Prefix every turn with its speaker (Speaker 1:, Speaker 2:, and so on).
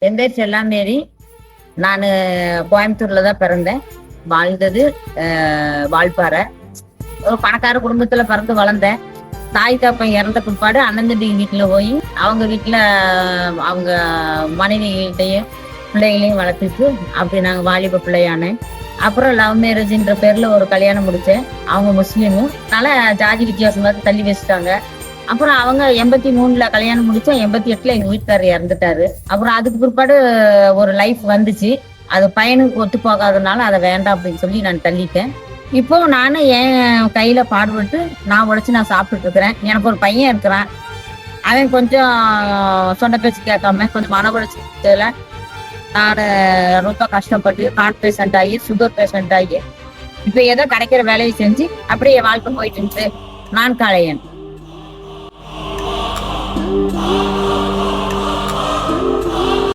Speaker 1: என் பேர் செல்லாமேரி. நான் கோயம்புத்தூர்ல தான் பிறந்தேன். வாழ்ந்தது வால்பாறை. ஒரு பணக்கார குடும்பத்துல பிறந்து வளர்ந்தேன். தாய் தப்பன் இறந்த பிற்பாடு அண்ணந்தடி வீட்டுல போய் அவங்க வீட்டுல அவங்க மனைவிகிட்டையும் பிள்ளைகளையும் வளர்த்துட்டு அப்படி நாங்க வாலிப பிள்ளையானேன். அப்புறம் லவ் மேரேஜ்ன்ற பேர்ல ஒரு கல்யாணம் முடிச்சேன். அவங்க முஸ்லீமும், அதனால ஜாதி வித்தியாசம் பார்த்து தள்ளி வச்சுட்டாங்க. அப்புறம் அவங்க 83ல கல்யாணம் முடிச்சோம். 88ல எங்க வீட்டுக்காரர் இறந்துட்டாரு. அப்புறம் அதுக்கு பிற்பாடு ஒரு லைஃப் வந்துச்சு. அது பையனுக்கு ஒத்து போகாதனால அதை வேண்டாம் அப்படின்னு சொல்லி நான் தள்ளிட்டேன். இப்போ நானும் என் கையில பாடுபட்டு நான் உழைச்சு நான் சாப்பிட்டுட்டு இருக்கிறேன். எனக்கு ஒரு பையன் இருக்கிறான். அவன் கொஞ்சம் சொன்ன பேச்சு கேட்காம கொஞ்சம் மன உழைச்சல நான் ரொம்ப கஷ்டப்பட்டு ஹார்ட் பேஷண்ட் ஆகி சுகர் பேஷண்ட் ஆகி இப்ப ஏதோ கிடைக்கிற வேலையை செஞ்சு அப்படியே வாழ்க்கை போயிட்டு இருக்கு. நான் காளையன்.